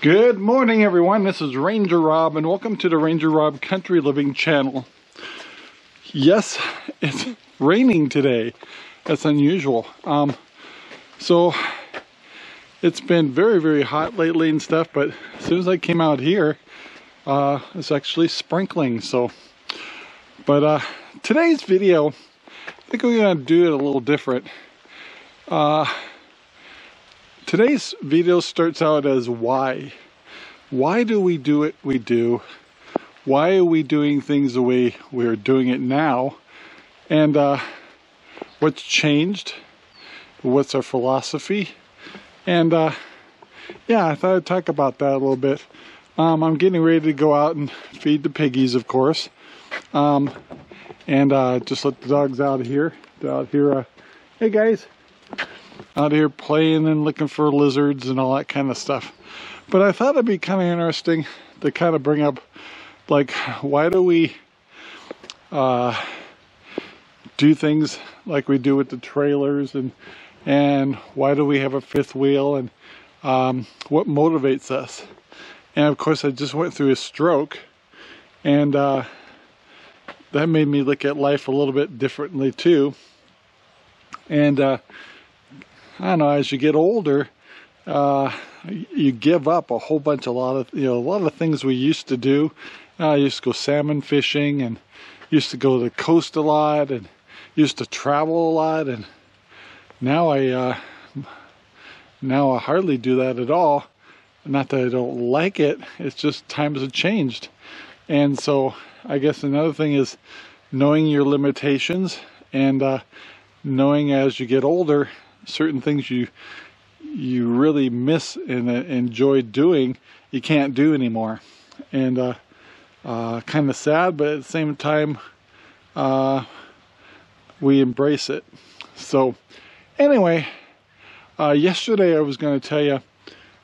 Good morning, everyone. This is RangerRob, and welcome to the RangerRob Country Living channel. Yes, it's raining today. That's unusual. So it's been very hot lately and stuff, but as soon as I came out here, it's actually sprinkling. But today's video, I think we're gonna do it a little different. Today's video starts out as why. Why do we do it we do? Why are we doing things the way we're doing it now? And what's changed? What's our philosophy? And yeah, I thought I'd talk about that a little bit. I'm getting ready to go out and feed the piggies, of course. And just let the dogs out of here. They're out here, hey guys. Out here playing and looking for lizards and all that kind of stuff. But I thought it'd be kind of interesting to kind of bring up, like, why do we do things like we do with the trailers, and why do we have a fifth wheel, and what motivates us? And of course I just went through a stroke, and that made me look at life a little bit differently too. And I don't know, as you get older, you give up a lot of things we used to do. I used to go salmon fishing, and used to go to the coast a lot, and used to travel a lot, and now I hardly do that at all. Not that I don't like it, it's just times have changed. And so I guess another thing is knowing your limitations, and knowing as you get older, certain things you really miss and enjoy doing, you can't do anymore. And kind of sad, but at the same time we embrace it. So anyway, yesterday I was going to tell you, it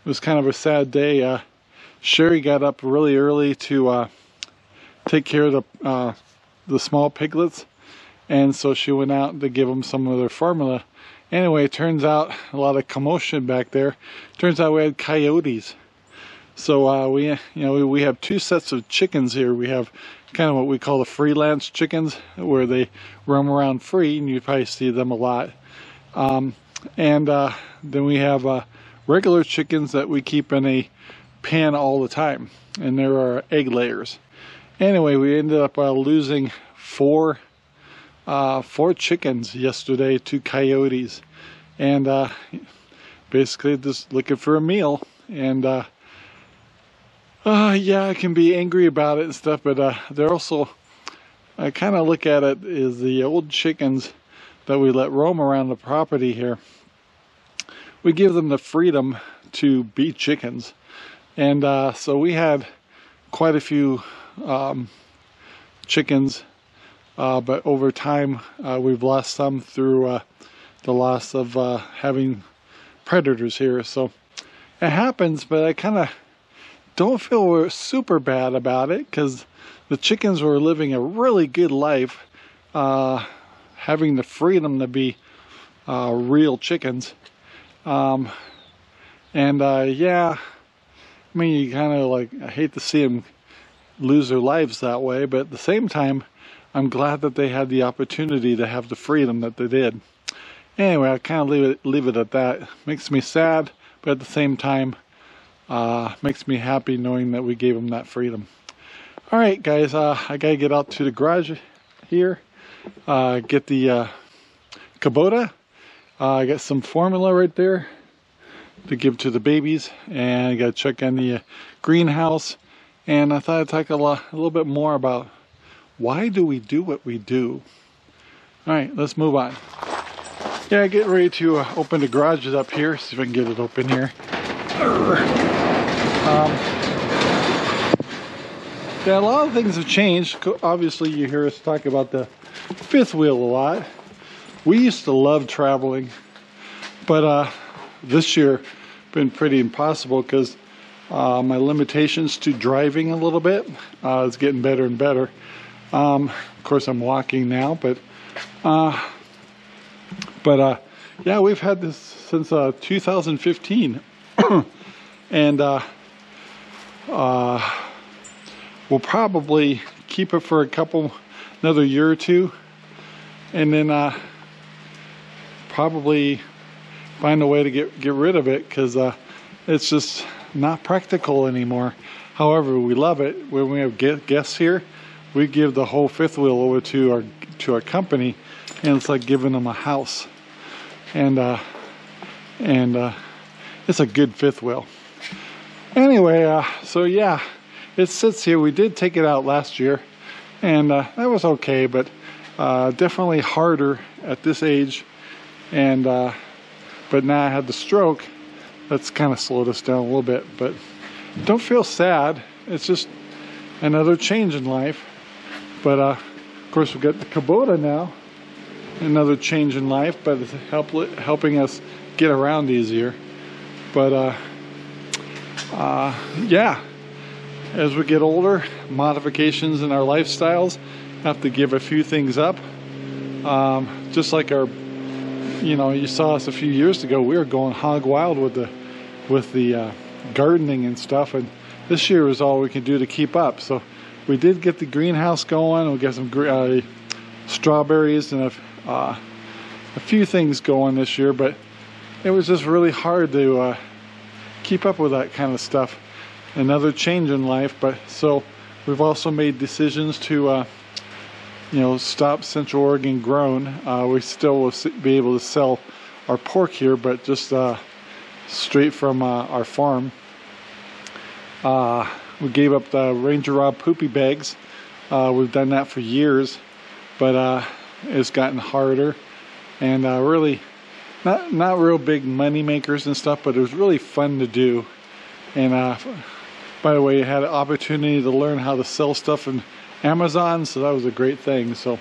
was kind of a sad day. Sherry got up really early to take care of the small piglets, and so she went out to give them some of their formula. Anyway, it turns out a lot of commotion back there. Turns out we had coyotes. So we have two sets of chickens here. We have kind of what we call the freelance chickens, where they roam around free, and you probably see them a lot. And then we have regular chickens that we keep in a pen all the time, and there are egg layers. Anyway, we ended up losing four chickens yesterday to coyotes, and basically just looking for a meal. And yeah, I can be angry about it and stuff, but they're also, I kind of look at it as the old chickens that we let roam around the property here. We give them the freedom to be chickens, and so we had quite a few chickens. But over time, we've lost some through the loss of having predators here. So it happens, but I kind of don't feel super bad about it, because the chickens were living a really good life, having the freedom to be real chickens. Yeah, I mean, you kind of I hate to see them lose their lives that way, but at the same time, I'm glad that they had the opportunity to have the freedom that they did. Anyway, I kind of leave it at that. Makes me sad, but at the same time, makes me happy knowing that we gave them that freedom. All right, guys, I gotta get out to the garage here, get the Kubota. I got some formula right there to give to the babies, and I gotta check on the greenhouse. And I thought I'd talk a little bit more about why do we do what we do. All right, let's move on. Yeah, get ready to open the garages up here. See if I can get it open here. Yeah, a lot of things have changed. Obviously, you hear us talk about the fifth wheel a lot. We used to love traveling, but this year been pretty impossible, because my limitations to driving a little bit is getting better and better. Of course, I'm walking now, but yeah, we've had this since 2015, and we'll probably keep it for another year or two, and then probably find a way to get rid of it, because it's just not practical anymore. However, we love it. When we have guests here, we give the whole fifth wheel over to our company, and it's like giving them a house. And it's a good fifth wheel. Anyway, so yeah, it sits here. We did take it out last year, and that was okay, but definitely harder at this age. And but now I had the stroke. That's kind of slowed us down a little bit, but don't feel sad. It's just another change in life. But of course, we've got the Kubota now, another change in life, but it's helping us get around easier. But yeah, as we get older, modifications in our lifestyles have to give a few things up. Just like our, you saw us a few years ago, we were going hog wild with the gardening and stuff, and this year was all we could do to keep up. So we did get the greenhouse going. We got some strawberries and a few things going this year, but it was just really hard to keep up with that kind of stuff. Another change in life. But so we've also made decisions to stop Central Oregon grown. We still will be able to sell our pork here, but just straight from our farm. We gave up the RangerRob poopy bags. We've done that for years, but it's gotten harder, and really not real big money makers and stuff, but it was really fun to do. And by the way, I had an opportunity to learn how to sell stuff in Amazon, so that was a great thing. So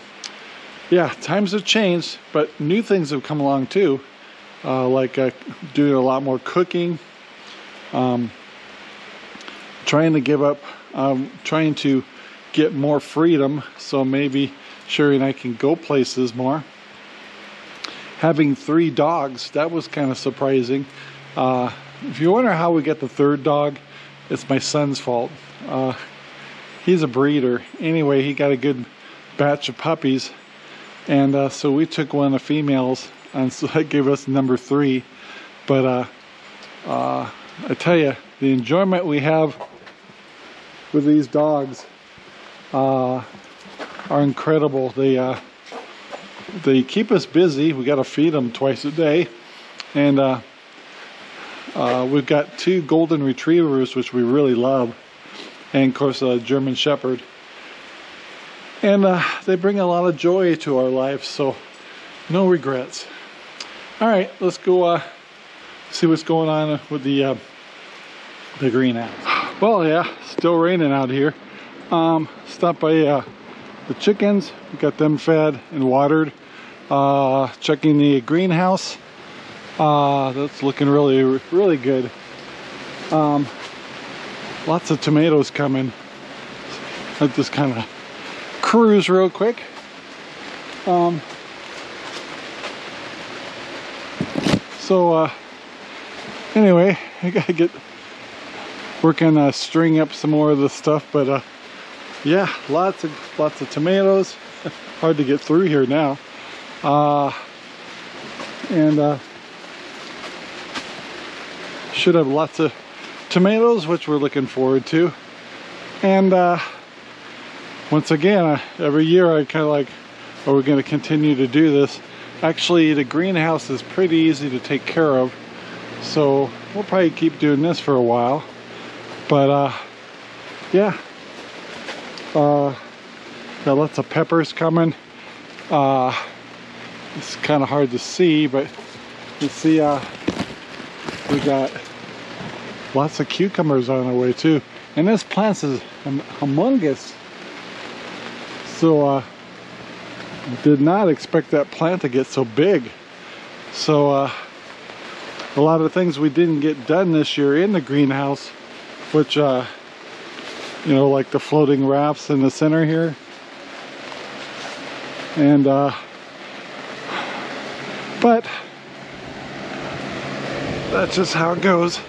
yeah, times have changed, but new things have come along too, like doing a lot more cooking, trying to get more freedom, so maybe Sherry and I can go places more. Having 3 dogs, that was kind of surprising. If you wonder how we got the 3rd dog, it's my son's fault. He's a breeder. Anyway, he got a good batch of puppies, and so we took one of the females, and so that gave us number 3. But I tell you, the enjoyment we have with these dogs are incredible. They keep us busy. We got to feed them twice a day, and we've got 2 golden retrievers, which we really love, and of course a German Shepherd, and they bring a lot of joy to our lives, so no regrets. All right, let's go see what's going on with the greenhouse. Well, yeah, still raining out here. Stopped by the chickens. We got them fed and watered. Checking the greenhouse. That's looking really good. Lots of tomatoes coming. Let's just kind of cruise real quick. Anyway, I gotta get working string up some more of this stuff, but yeah, lots of tomatoes. Hard to get through here now. And should have lots of tomatoes, which we're looking forward to. And once again, every year I kind of like, are we going to continue to do this? Actually, the greenhouse is pretty easy to take care of, so we'll probably keep doing this for a while. But yeah, got lots of peppers coming. It's kind of hard to see, but you see we got lots of cucumbers on our way too, and this plant is humongous. So did not expect that plant to get so big. So a lot of things we didn't get done this year in the greenhouse, which you know, like the floating rafts in the center here, and but that's just how it goes.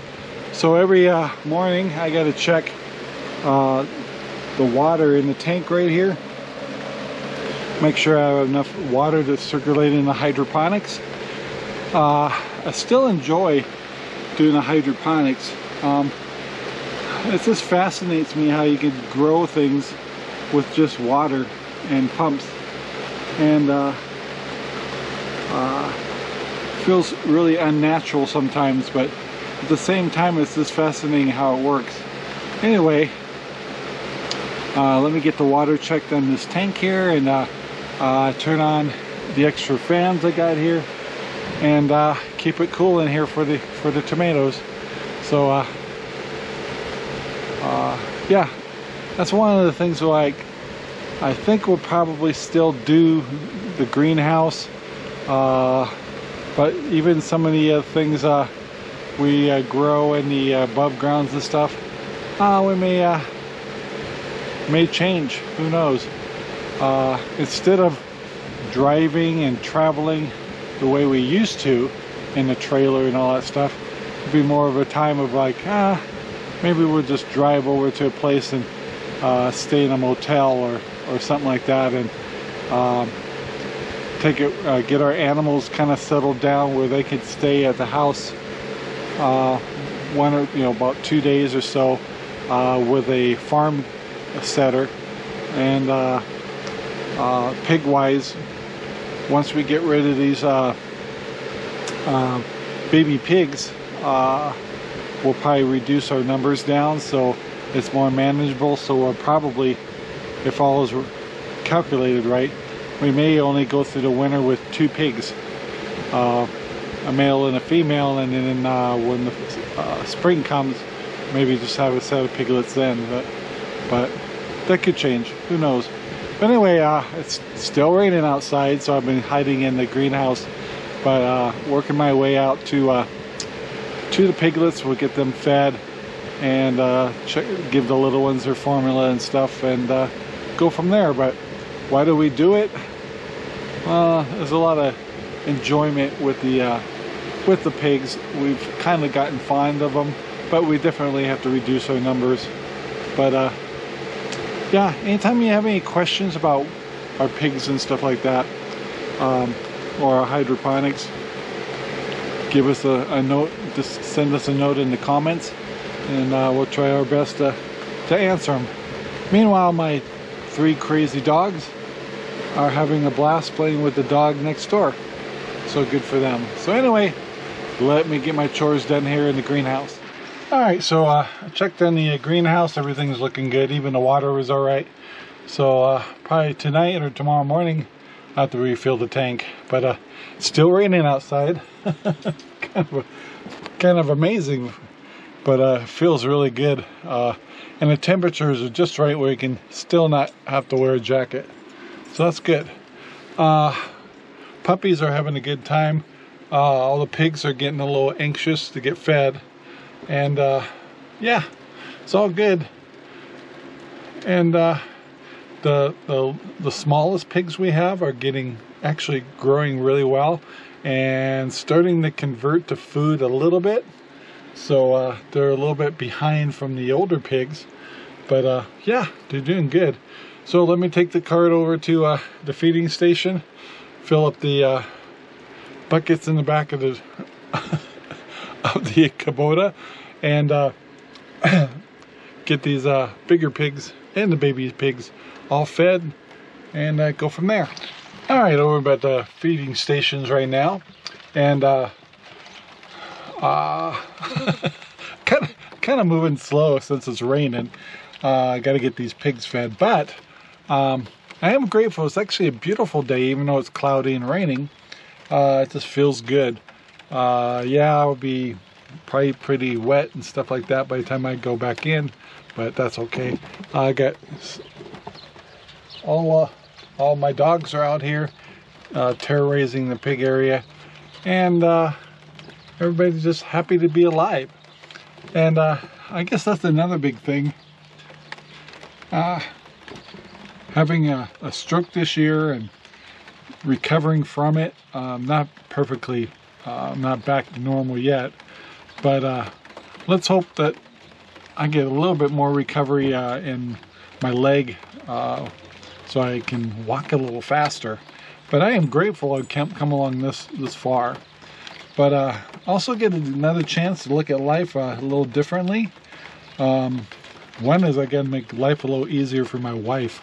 So every morning I got to check the water in the tank right here. Make sure I have enough water to circulate in the hydroponics. I still enjoy doing the hydroponics. It just fascinates me how you can grow things with just water and pumps, and feels really unnatural sometimes, but at the same time it's just fascinating how it works. Anyway, let me get the water checked on this tank here, and turn on the extra fans I got here, and keep it cool in here for the tomatoes. So yeah, that's one of the things like I think we'll probably still do the greenhouse, but even some of the things we grow in the above grounds and stuff, we may change. Who knows? Instead of driving and traveling the way we used to in the trailer and all that stuff, it'd be more of a time of like, maybe we'll just drive over to a place and stay in a motel or something like that, and get our animals kind of settled down where they could stay at the house about 2 days or so with a farm setter. And pig wise, once we get rid of these baby pigs, we'll probably reduce our numbers down so it's more manageable. So we'll probably, if all is calculated right, we may only go through the winter with 2 pigs, a male and a female, and then when the spring comes, maybe just have a set of piglets then. But that could change, who knows. But anyway, it's still raining outside, so I've been hiding in the greenhouse, but working my way out to the piglets. We'll get them fed and give the little ones their formula and stuff, and go from there. But why do we do it? There's a lot of enjoyment with the pigs. We've kind of gotten fond of them, but we definitely have to reduce our numbers. But yeah, anytime you have any questions about our pigs and stuff like that, or our hydroponics, give us a note. Just send us a note in the comments, and we'll try our best to answer them. Meanwhile, my 3 crazy dogs are having a blast playing with the dog next door. So good for them. So anyway, let me get my chores done here in the greenhouse. Alright, so I checked on the greenhouse. Everything's looking good. Even the water was alright. So probably tonight or tomorrow morning I have to refill the tank. But it's still raining outside. kind of amazing, but feels really good. And the temperatures are just right where you can still not have to wear a jacket. So that's good. Puppies are having a good time. All the pigs are getting a little anxious to get fed. And yeah, it's all good. And the smallest pigs we have are actually growing really well and starting to convert to food a little bit. So they're a little bit behind from the older pigs, but yeah, they're doing good. So let me take the cart over to the feeding station, fill up the buckets in the back of the Kubota, and get these bigger pigs and the baby pigs all fed, and go from there. Alright, over at the feeding stations right now, and kind of moving slow since it's raining. I got to get these pigs fed, but I am grateful. It's actually a beautiful day, even though it's cloudy and raining. It just feels good. Yeah, I'll be probably pretty wet and stuff like that by the time I go back in, but that's okay. I got all my dogs are out here terrorizing the pig area, and everybody's just happy to be alive. And I guess that's another big thing. Having a stroke this year and recovering from it, not perfectly, not back to normal yet, but let's hope that I get a little bit more recovery in my leg, so I can walk a little faster. But I am grateful I've come along this far. But also get another chance to look at life a little differently. One is I got to make life a little easier for my wife.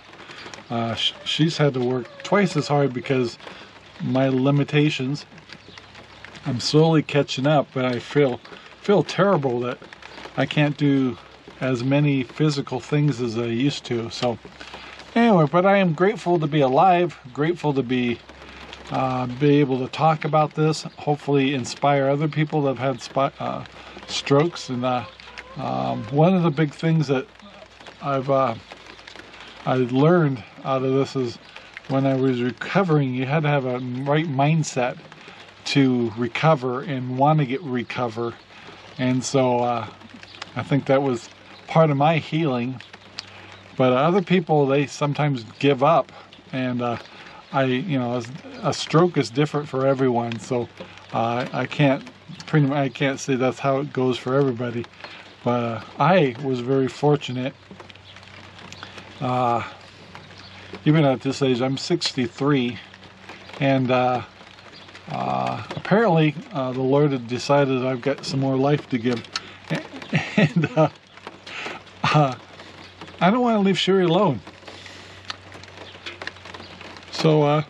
She's had to work twice as hard because my limitations. I'm slowly catching up, but I feel terrible that I can't do as many physical things as I used to. So anyway, but I am grateful to be alive, grateful to be able to talk about this, hopefully inspire other people that have had strokes. And one of the big things that I learned out of this is when I was recovering, you had to have a right mindset to recover and want to recover. And so I think that was part of my healing. But other people, they sometimes give up, and a stroke is different for everyone. So I can't say that's how it goes for everybody. But I was very fortunate. Even at this age, I'm 63, and apparently the Lord had decided I've got some more life to give, and I don't want to leave Sherry alone. So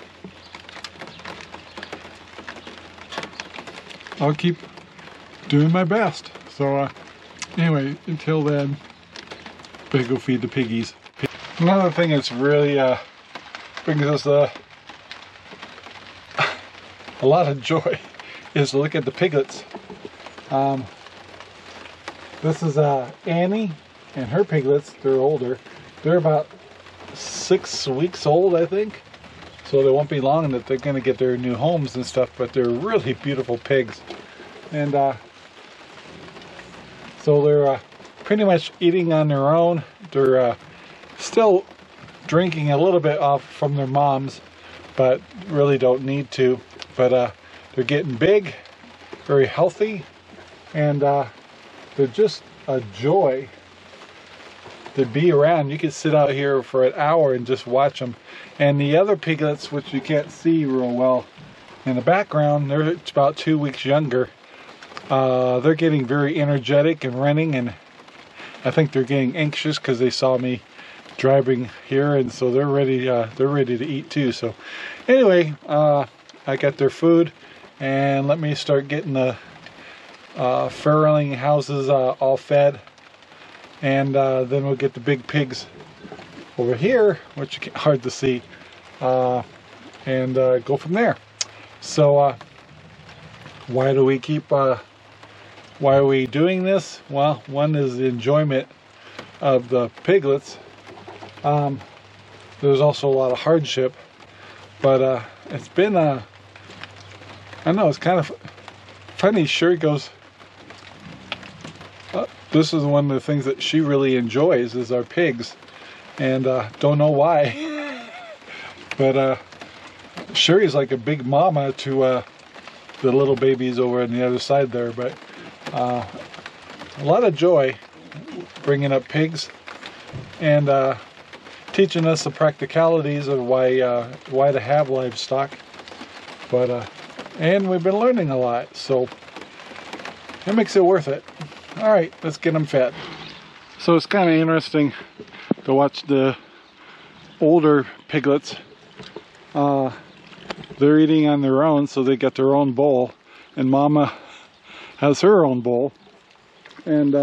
I'll keep doing my best. So anyway, until then, better go feed the piggies. Another thing that's really brings us a lot of joy is to look at the piglets. This is Annie and her piglets. They're older. They're about 6 weeks old, I think. So they won't be long that they're going to get their new homes and stuff, but they're really beautiful pigs. And so they're pretty much eating on their own. They're still drinking a little bit off from their moms, but really don't need to. But they're getting big, very healthy, and they're just a joy to be around. You can sit out here for an hour and just watch them. And the other piglets, which you can't see real well in the background, they're about 2 weeks younger. They're getting very energetic and running, and I think they're getting anxious because they saw me driving here, and so they're ready to eat too. So anyway, I got their food, and let me start getting the farrowing houses all fed, and then we'll get the big pigs over here, which is hard to see, and go from there. So why are we doing this? Well, one is the enjoyment of the piglets. There's also a lot of hardship, but it's been I know it's kind of funny. Sherry goes, this is one of the things that she really enjoys is our pigs, and don't know why, but Sherry's like a big mama to the little babies over on the other side there. But a lot of joy bringing up pigs, and teaching us the practicalities of why to have livestock. But and we've been learning a lot, so it makes it worth it. All right, let's get them fed. So it's kind of interesting to watch the older piglets. They're eating on their own, so they got their own bowl, and Mama has her own bowl. And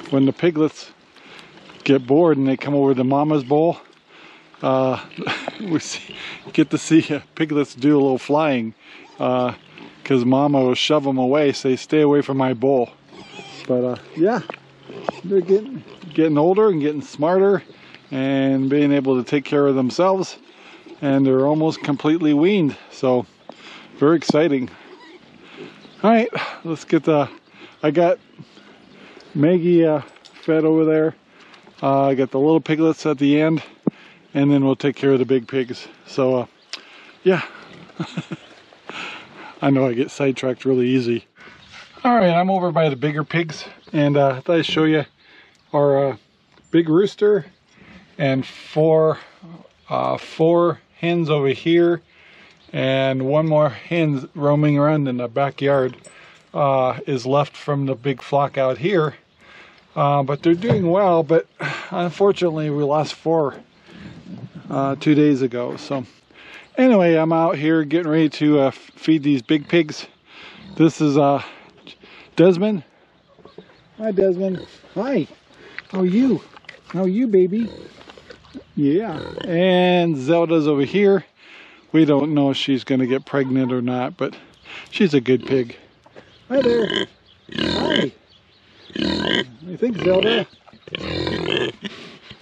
when the piglets get bored and they come over to Mama's bowl, get to see piglets do a little flying, because Mama will shove them away, say stay away from my bowl. But yeah, they're getting older and getting smarter and being able to take care of themselves, and they're almost completely weaned, so very exciting. All right, let's get I got Maggie fed over there. I got the little piglets at the end, and then we'll take care of the big pigs. So yeah. I know I get sidetracked really easy. All right, I'm over by the bigger pigs, and I thought I'd show you our big rooster and four hens over here, and one more hen roaming around in the backyard is left from the big flock out here. But they're doing well, but unfortunately we lost 4 2 days ago. So anyway, I'm out here getting ready to feed these big pigs. This is Desmond. Hi, Desmond. Hi. How are you? How are you, baby? Yeah. And Zelda's over here. We don't know if she's going to get pregnant or not, but she's a good pig. Hi there. Hi. What do you think, Zelda?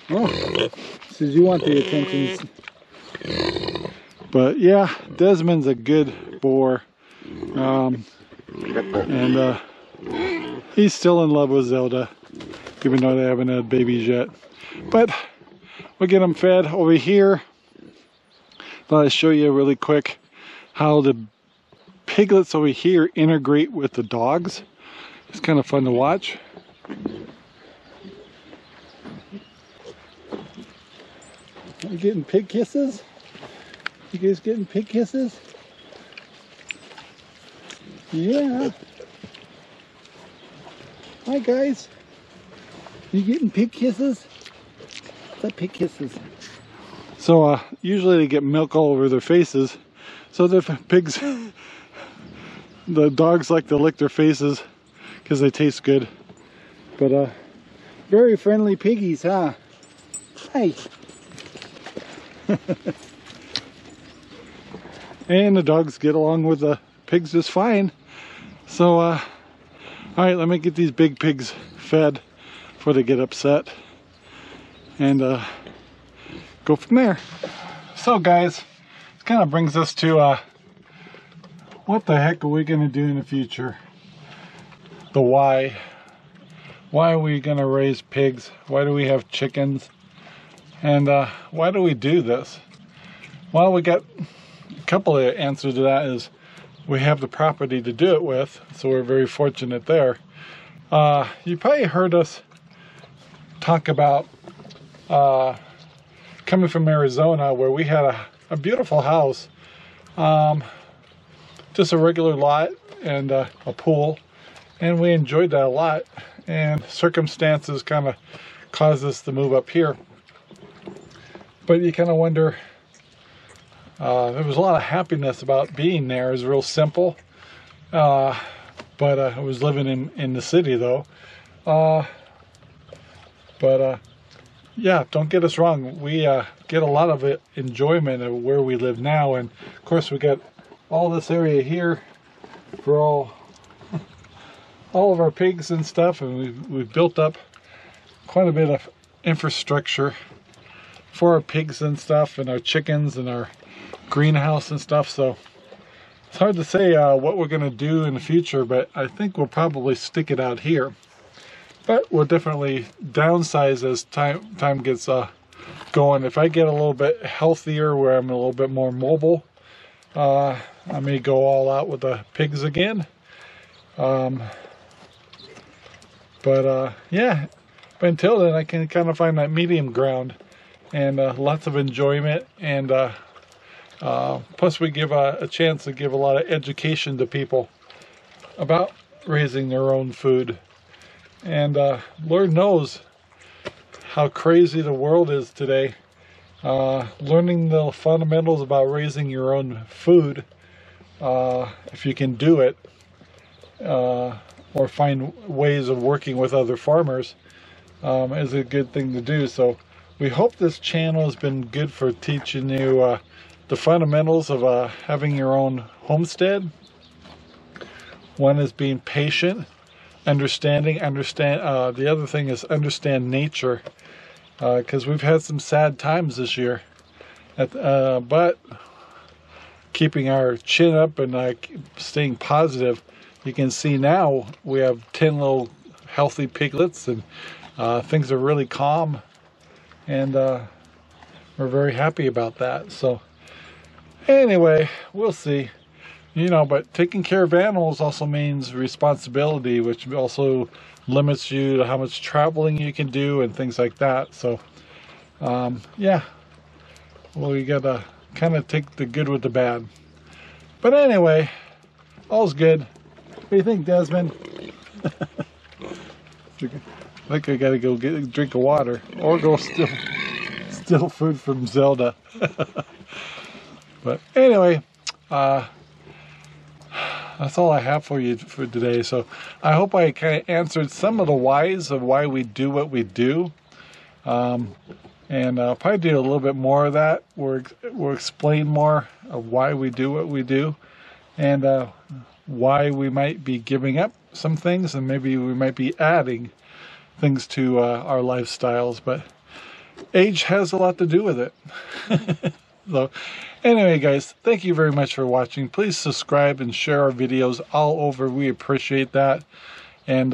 Oh, says you want the attention. But yeah, Desmond's a good boar. And he's still in love with Zelda, even though they haven't had babies yet. But we'll get them fed over here. Thought I'd show you really quick how the piglets over here integrate with the dogs. It's kind of fun to watch. Are you getting pig kisses? You guys getting pig kisses? Yeah. Hi guys. You getting pig kisses? What's that, pig kisses? So usually they get milk all over their faces. So the pigs, the dogs like to lick their faces because they taste good. But very friendly piggies, huh? Hi. And the dogs get along with the pigs just fine. So all right, let me get these big pigs fed before they get upset, and go from there. So guys, it kind of brings us to what the heck are we going to do in the future? The why. Why are we going to raise pigs? Why do we have chickens? And why do we do this? Well, we got a couple of answers to that. Is we have the property to do it with, so we're very fortunate there. You probably heard us talk about coming from Arizona, where we had a beautiful house, just a regular lot and a pool, and we enjoyed that a lot, and circumstances kind of caused us to move up here. But you kind of wonder, there was a lot of happiness about being there. It was real simple, but I was living in the city though. Yeah, don't get us wrong, we get a lot of enjoyment of where we live now, and of course we got all this area here for all of our pigs and stuff, and we've built up quite a bit of infrastructure for our pigs and stuff, and our chickens and our greenhouse and stuff. So it's hard to say what we're going to do in the future, but I think we'll probably stick it out here. But we'll definitely downsize as time gets going. If I get a little bit healthier, where I'm a little bit more mobile, I may go all out with the pigs again. Yeah, but until then I can kind of find that medium ground, and lots of enjoyment, and plus we give a chance to give a lot of education to people about raising their own food. And Lord knows how crazy the world is today. Learning the fundamentals about raising your own food, if you can do it, or find ways of working with other farmers, is a good thing to do. So we hope this channel has been good for teaching you the fundamentals of having your own homestead. One is being patient, understand. The other thing is understand nature, because we've had some sad times this year. But keeping our chin up and staying positive, you can see now we have 10 little healthy piglets, and things are really calm, and we're very happy about that. So anyway, we'll see. you know, but taking care of animals also means responsibility, which also limits you to how much traveling you can do and things like that. So, yeah, well, you gotta kind of take the good with the bad. But anyway, all's good. What do you think, Desmond? I think I gotta go get a drink of water or go steal food from Zelda. But anyway, that's all I have for you for today. So I hope I kind of answered some of the whys of why we do what we do. And I'll probably do a little bit more of that. We'll explain more of why we do what we do, and why we might be giving up some things, and maybe we might be adding things to our lifestyles. But age has a lot to do with it. So anyway, guys, thank you very much for watching. Please subscribe and share our videos all over. We appreciate that. And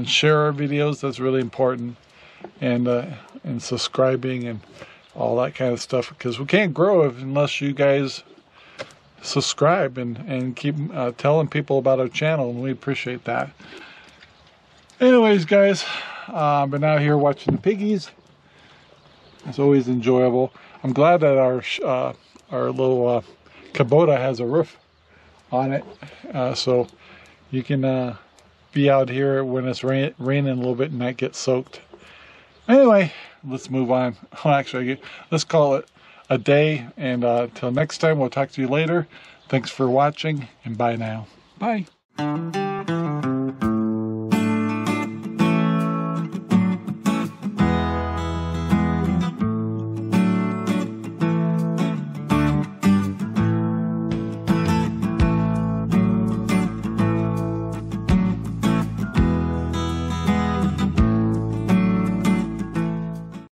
share our videos. That's really important. And subscribing and all that kind of stuff, because we can't grow unless you guys subscribe and keep telling people about our channel, and we appreciate that. Anyways, guys, I've been out here watching the piggies. It's always enjoyable. I'm glad that our little Kubota has a roof on it, so you can be out here when it's raining a little bit and not get soaked. Anyway, let's move on. Well, actually, let's call it a day, and till next time, we'll talk to you later. Thanks for watching, and bye now. Bye.